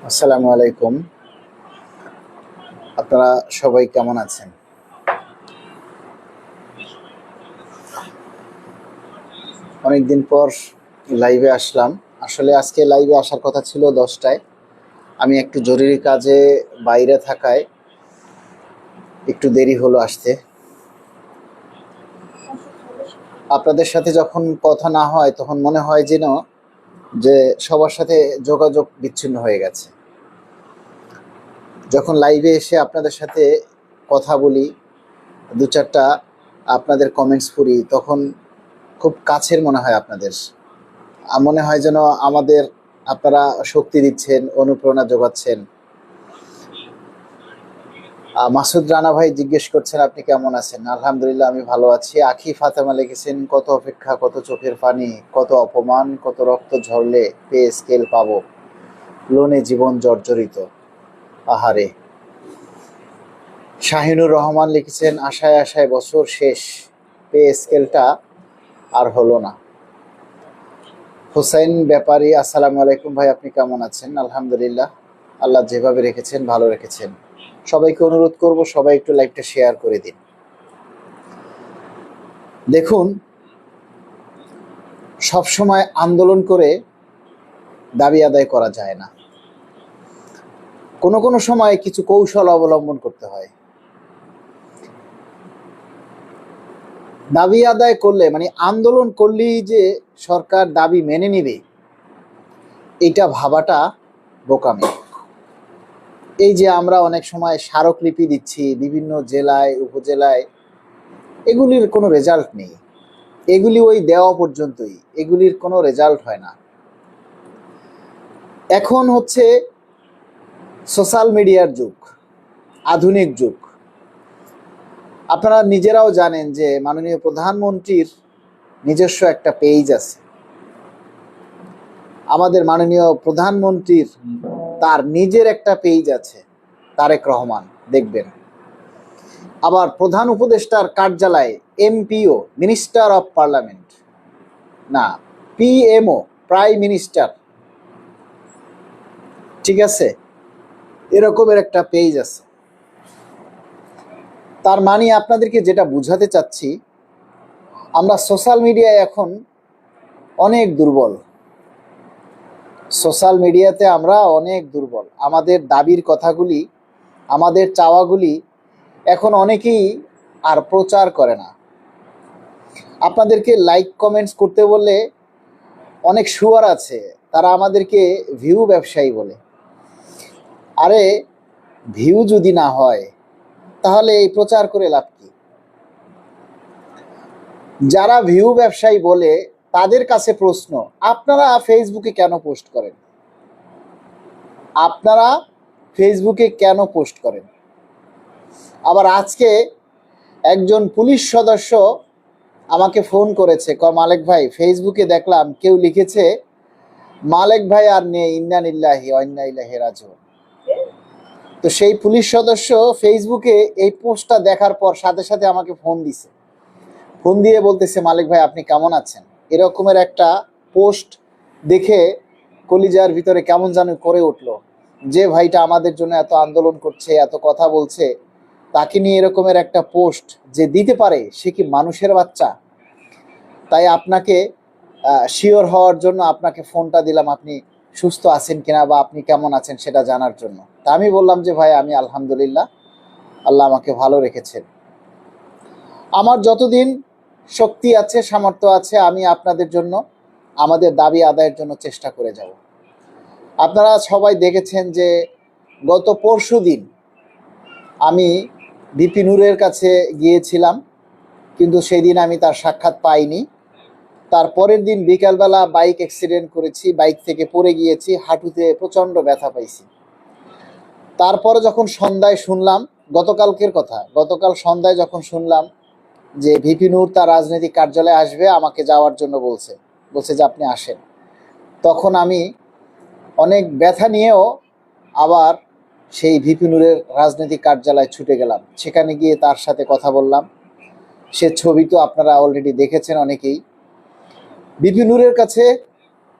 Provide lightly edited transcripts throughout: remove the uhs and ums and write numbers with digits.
আসসালামু আলাইকুম। আপনারা সবাই কেমন আছেন? অনেকদিন পর লাইভে আসলাম। আসলে আজকে লাইভে আসার কথা ছিল 10টায়। আমি একটু জরুরি কাজে বাইরে থাকায় একটু দেরি হলো আসতে। আপনাদের সাথে যখন কথা না হয় তখন মনে হয় যেন যে সবার সাথে যোগাযোগ বিচ্ছিন্ন হয়ে গেছে। যখন লাইভে এসে আপনাদের সাথে কথা বলি, দু চারটা আপনাদের কমেন্টস পড়ি, তখন খুব কাছের মনে হয় আপনাদের। মনে হয় যেন আমাদের আপনারা শক্তি দিচ্ছেন, অনুপ্রেরণা যোগাচ্ছেন। মাসুদ রানা ভাই জিজ্ঞেস করছেন আপনি কেমন আছেন? আলহামদুলিল্লাহ, আমি ভালো আছি। আখি ফাতেমা লিখেছেন, কত অপেক্ষা, কত চোখের পানি, কত অপমান, কত রক্ত ঝরলে পে স্কেল পাবো, লোনে জীবন জর্জরিত, আহারে। শাহিনুর রহমান লিখেছেন, আশায় আশায় বছর শেষ, পে স্কেলটা আর হলো না। হুসাইন ব্যাপারী, আসসালামু আলাইকুম ভাই, আপনি কেমন আছেন? আলহামদুলিল্লাহ, আল্লাহ যেভাবে রেখেছেন ভালো রেখেছেন। সবাইকে অনুরোধ করব, সবাই একটু লাইভটা শেয়ার করে দিন। দেখুন, সবসময় আন্দোলন করে দাবি আদায় করা যায় না। কোনো কোনো সময় কিছু কৌশল অবলম্বন করতে হয়। দাবি আদায় করলে মানে আন্দোলন করলেই যে সরকার দাবি মেনে নিবে, এটা ভাবাটা বোকামি। এই যে আমরা অনেক সময় স্মারকলিপি দিচ্ছি বিভিন্ন জেলায় উপজেলায়, এগুলির কোনো রেজাল্ট নেই। এগুলি ওই দেওয়া পর্যন্তই, এগুলির কোনো রেজাল্ট হয় না। এখন হচ্ছে সোশ্যাল মিডিয়ার যুগ, আধুনিক যুগ। আপনারা নিজেরাও জানেন যে মাননীয় প্রধানমন্ত্রীর নিজস্ব একটা পেজ আছে। আমাদের মাননীয় প্রধানমন্ত্রীর তার নিজের একটা পেজ আছে, তারেক রহমান, দেখবেন। আবার প্রধান উপদেষ্টার কার্যালয়ে এমপিও, মিনিস্টার অফ পার্লামেন্ট, না পিএমও, প্রাইম মিনিস্টার, ঠিক আছে, এরকমের একটা পেজ আছে। তার মানে আপনাদেরকে যেটা বুঝাতে চাচ্ছি, আমরা সোশ্যাল মিডিয়ায় এখন অনেক দুর্বল। সোশ্যাল মিডিয়াতে আমরা অনেক দুর্বল। আমাদের দাবির কথাগুলি, আমাদের চাওয়াগুলি এখন অনেকেই আর প্রচার করে না। আপনাদেরকে লাইক কমেন্টস করতে বললে অনেক শুয়ার আছে, তারা আমাদেরকে ভিউ ব্যবসায়ী বলে। আরে, ভিউ যদি না হয় তাহলে এই প্রচার করে লাভ কি? যারা ভিউ ব্যবসায়ী বলে তাদের কাছে প্রশ্ন, আপনারা ফেসবুকে কেন পোস্ট করেন? আপনারা ফেসবুকে কেন পোস্ট করেন? আবার আজকে একজন পুলিশ সদস্য আমাকে ফোন করেছে, মালেক ভাই, ফেসবুকে দেখলাম কেউ লিখেছে মালেক ভাই আর নেই, ইন্না লিল্লাহি ওয়া ইন্না ইলাইহি রাজিউন। তো সেই পুলিশ সদস্য ফেসবুকে এই পোস্টটা দেখার পর সাথে সাথে আমাকে ফোন দিছে। ফোন দিয়ে বলতেছে, মালিক ভাই আপনি কেমন আছেন? এরকমের একটা পোস্ট দেখে কলিজার ভিতরে কেমন যেন করে উঠলো, যে ভাইটা আমাদের জন্য এত আন্দোলন করছে, এত কথা বলছে, তাকে নিয়ে এরকমের একটা পোস্ট যে দিতে পারে, সে কি মানুষের বাচ্চা? তাই আপনাকে শিওর হওয়ার জন্য আপনাকে ফোনটা দিলাম, আপনি সুস্থ আছেন কিনা বা আপনি কেমন আছেন সেটা জানার জন্য। তা আমি বললাম যে ভাই, আমি আলহামদুলিল্লাহ, আল্লাহ আমাকে ভালো রেখেছেন। আমার যতদিন শক্তি আছে, সামর্থ্য আছে, আমি আপনাদের জন্য, আমাদের দাবি আদায়ের জন্য চেষ্টা করে যাব। আপনারা সবাই দেখেছেন যে গত পরশুদিন আমি ভিপি নূরের কাছে গিয়েছিলাম, কিন্তু সেই দিন আমি তার সাক্ষাৎ পাইনি। তার পরের দিন বিকালবেলা বাইক অ্যাক্সিডেন্ট করেছি, বাইক থেকে পড়ে গিয়েছি, হাঁটুতে প্রচণ্ড ব্যথা পাইছি। তারপরে যখন সন্ধ্যায় শুনলাম, গতকালকের কথা, গতকাল সন্ধ্যায় যখন শুনলাম যে ভিপি নূর তার রাজনৈতিক কার্যালয়ে আসবে, আমাকে যাওয়ার জন্য বলছে যে আপনি আসেন, তখন আমি অনেক ব্যথা নিয়েও আবার সেই ভিপি নূরের রাজনৈতিক কার্যালয়ে ছুটে গেলাম। সেখানে গিয়ে তার সাথে কথা বললাম। সে ছবি তো আপনারা অলরেডি দেখেছেন অনেকেই। ভিপি নূরের কাছে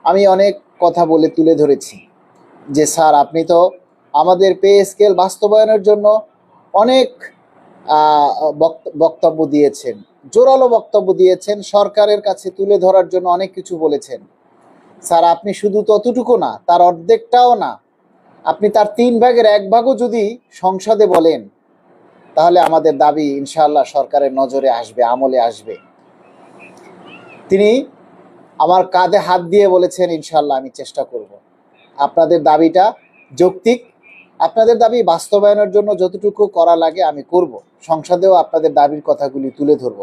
আমি অনেক কথা বলে তুলে ধরেছি। যে স্যার আপনি তো আমাদের পে স্কেল বাস্তবায়নের জন্য অনেক বক্তব্য দিয়েছেন, জোরালো বক্তব্য দিয়েছেন, সরকারের কাছে তুলে ধরার জন্য অনেক কিছু বলেছেন। স্যার আপনি শুধু ততটুকু না, তার অর্ধেকটাও না, আপনি তার 1/3 যদি সংসদে বলেন, তাহলে আমাদের দাবি ইনশাআল্লাহ সরকারের নজরে আসবে, আমলে আসবে। তিনি আমার কাঁধে হাত দিয়ে বলেছেন, ইনশাআল্লাহ আমি চেষ্টা করব। আপনাদের দাবিটা যৌক্তিক, আপনাদের দাবি বাস্তবায়নের জন্য যতটুকু করা লাগে আমি করব, সংসদেও আপনাদের দাবির কথাগুলি তুলে ধরব।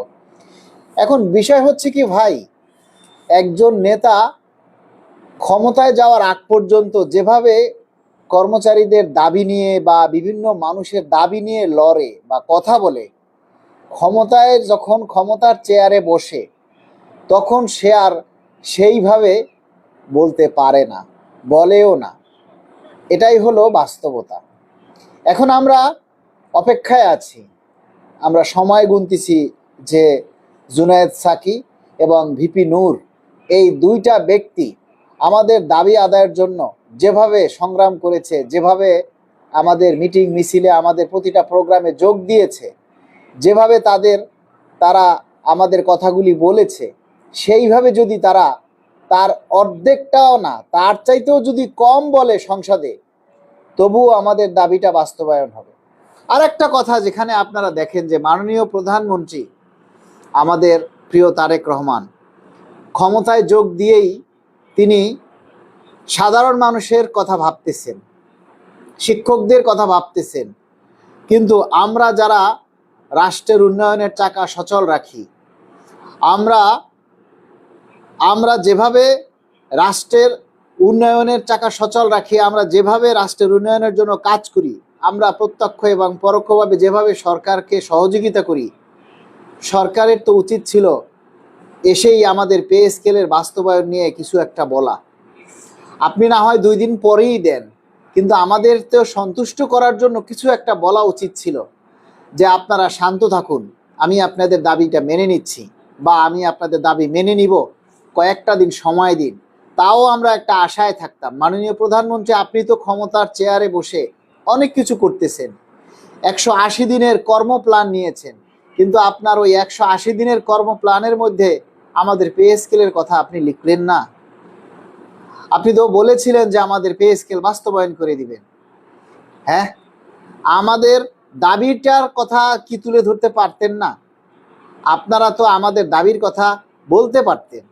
এখন বিষয় হচ্ছে কি ভাই, একজন নেতা ক্ষমতায় যাওয়ার আগ পর্যন্ত যেভাবে কর্মচারীদের দাবি নিয়ে বা বিভিন্ন মানুষের দাবি নিয়ে লড়ে বা কথা বলে, যখন ক্ষমতার চেয়ারে বসে তখন সে আর সেইভাবে বলতে পারে না, বলেও না। এটাই হলো বাস্তবতা। এখন আমরা অপেক্ষায় আছি, আমরা সময় গুনতেছি যে জুনায়েদ সাকি এবং ভিপি নূর, এই দুইটা ব্যক্তি আমাদের দাবি আদায়ের জন্য যেভাবে সংগ্রাম করেছে, যেভাবে আমাদের মিটিং মিছিলে আমাদের প্রতিটা প্রোগ্রামে যোগ দিয়েছে, যেভাবে তারা আমাদের কথাগুলি বলেছে, সেইভাবে যদি তারা তার অর্ধেকটাও না, তার চাইতেও যদি কম বলে সংসদে, তবুও আমাদের দাবিটা বাস্তবায়ন হবে। আর একটা কথা, যেখানে আপনারা দেখেন যে মাননীয় প্রধানমন্ত্রী আমাদের প্রিয় তারেক রহমান ক্ষমতায় যোগ দিয়েই তিনি সাধারণ মানুষের কথা ভাবতেছেন, শিক্ষকদের কথা ভাবতেছেন, কিন্তু আমরা যারা রাষ্ট্রের উন্নয়নের চাকা সচল রাখি, আমরা যেভাবে রাষ্ট্রের উন্নয়নের চাকা সচল রাখি, আমরা যেভাবে রাষ্ট্রের উন্নয়নের জন্য কাজ করি, আমরা প্রত্যক্ষ এবং পরোক্ষভাবে যেভাবে সরকারকে সহযোগিতা করি, সরকারের তো উচিত ছিল এসেই আমাদের পে স্কেলের বাস্তবায়ন নিয়ে কিছু একটা বলা। আপনি না হয় 2 দিন পরেই দেন, কিন্তু আমাদের তো সন্তুষ্ট করার জন্য কিছু একটা বলা উচিত ছিল, যে আপনারা শান্ত থাকুন, আমি আপনাদের দাবিটা মেনে নিচ্ছি, বা আমি আপনাদের দাবি মেনে নিব, কয়েকটা দিন সময় দিন। তাও আমরা একটা আশায় থাকতাম। মাননীয় প্রধানমন্ত্রী, আপনি তো ক্ষমতার চেয়ারে বসে অনেক কিছু করতেছেন, 180 দিনের কর্মপ্ল্যান নিয়েছেন, কিন্তু আপনার ওই 180 দিনের কর্মপ্ল্যানের মধ্যে আমাদের পে স্কেলের কথা আপনি লিখলেন না। আপনি তো বলেছিলেন যে আমাদের পে স্কেল বাস্তবায়ন করে দিবেন। হ্যাঁ, আমাদের দাবিটার কথা কি তুলে ধরতে পারতেন না? আপনারা তো আমাদের দাবির কথা বলতে পারতেন।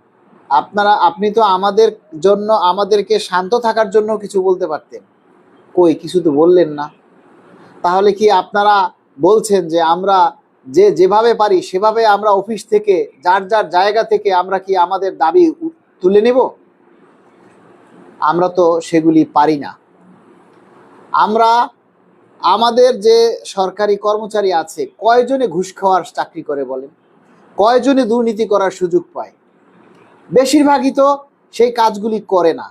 আপনি তো আমাদের জন্য, আমাদেরকে শান্ত থাকার জন্য কিছু বলতে পারতেন। কই, কিছু তো বললেন না। তাহলে কি আপনারা বলছেন যে আমরা যেভাবে পারি সেভাবে আমরা অফিস থেকে, যার যার জায়গা থেকে আমরা কি আমাদের দাবি তুলে নেব? আমরা তো সেগুলি পারি না। আমাদের যে সরকারি কর্মচারী আছে, কয়জনে ঘুষ খাওয়ার চাকরি করে বলেন? কয়জনে দুর্নীতি করার সুযোগ পায়? বেশিরভাগই তো সেই কাজগুলি করে না।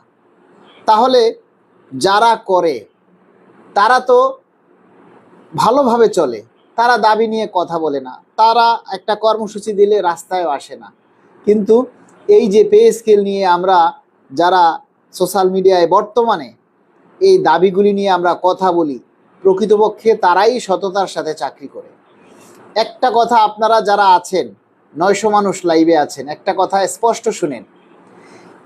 তাহলে যারা করে তারা তো ভালোভাবে চলে, তারা দাবি নিয়ে কথা বলে না, তারা একটা কর্মসূচি দিলে রাস্তায়ও আসে না। কিন্তু এই যে পে স্কেল নিয়ে আমরা যারা সোশ্যাল মিডিয়ায় বর্তমানে এই দাবিগুলি নিয়ে আমরা কথা বলি, প্রকৃতপক্ষে তারাই সততার সাথে চাকরি করে। একটা কথা, আপনারা যারা আছেন, 900 মানুষ লাইভে আছেন, একটা কথা স্পষ্ট শুনেন,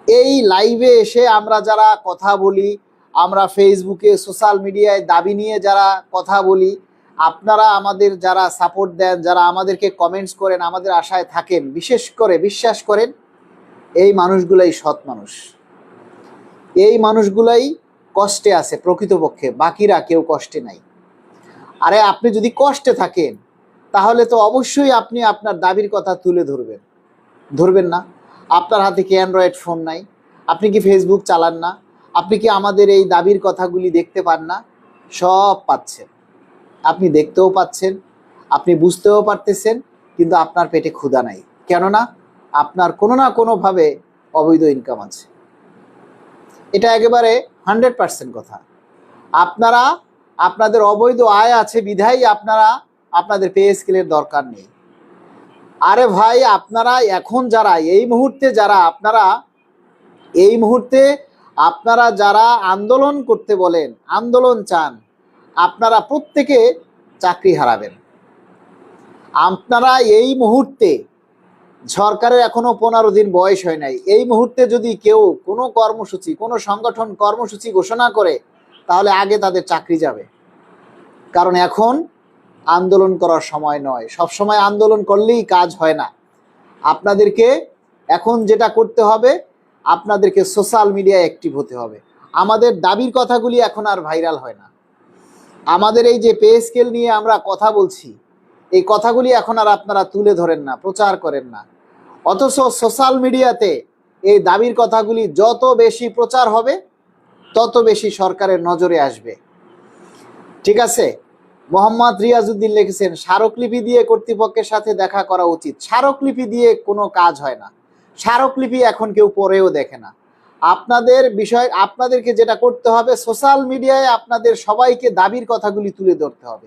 এই লাইভে এসে আমরা যারা কথা বলি, আমরা ফেসবুকে সোশ্যাল মিডিয়ায় দাবি নিয়ে যারা কথা বলি, আপনারা আমাদের যারা সাপোর্ট দেন, যারা আমাদেরকে কমেন্টস করেন, আমাদের আশায় থাকেন, বিশেষ করে বিশ্বাস করেন, এই মানুষগুলাই সৎ মানুষ, এই মানুষগুলাই কষ্টে আছে প্রকৃতপক্ষে, বাকিরা কেউ কষ্টে নাই। আরে আপনি যদি কষ্টে থাকেন, তাহলে তো অবশ্যই আপনি আপনার দাবির কথা তুলে ধরবেন না? আপনার হাতে কি অ্যান্ড্রয়েড ফোন নাই? আপনি কি ফেসবুক চালান না? আপনি কি আমাদের এই দাবির কথাগুলি দেখতে পান না? সব পাচ্ছেন, আপনি দেখতেও পাচ্ছেন, আপনি বুঝতেও পারতেছেন, কিন্তু আপনার পেটে ক্ষুধা নাই। কেননা আপনার কোনো না কোনোভাবে অবৈধ ইনকাম আছে। এটা একেবারে 100% কথা। আপনাদের অবৈধ আয় আছে বিধায় আপনাদের পে স্কেলের দরকার নেই। আরে ভাই, আপনারা এখন যারা এই মুহূর্তে আপনারা যারা আন্দোলন করতে বলেন, আন্দোলন চান, আপনারা প্রত্যেকে চাকরি হারাবেন। আপনারা এই মুহূর্তে, সরকারের এখনো 15 দিন বয়স হয় নাই, এই মুহূর্তে যদি কেউ কোনো কর্মসূচি, কোনো সংগঠন কর্মসূচি ঘোষণা করে, তাহলে আগে তাদের চাকরি যাবে। কারণ এখন আন্দোলন করার সময় নয়। সব সময় আন্দোলন করলেই কাজ হয় না। আপনাদেরকে এখন যেটা করতে হবে, আপনাদেরকে সোশ্যাল মিডিয়ায় অ্যাক্টিভ হতে হবে। আমাদের দাবির কথাগুলি এখন আর ভাইরাল হয় না। আমাদের এই যে পে স্কেল নিয়ে আমরা কথা বলছি, এই কথাগুলি এখন আর আপনারা তুলে ধরেন না, প্রচার করেন না। অথচ সোশ্যাল মিডিয়াতে এই দাবির কথাগুলি যত বেশি প্রচার হবে, তত বেশি সরকারের নজরে আসবে। ঠিক আছে? মোহাম্মদ রিয়াজউদ্দিন লিখেছেন, স্মারকলিপি দিয়ে কর্তৃপক্ষের সাথে দেখা করা উচিত। স্মারকলিপি দিয়ে কোনো কাজ হয় না। স্মারকলিপি এখন কেউ পড়েও দেখে না। আপনাদেরকে যেটা করতে হবে, সোশ্যাল মিডিয়ায় আপনাদের সবাইকে দাবির কথাগুলি তুলে ধরতে হবে।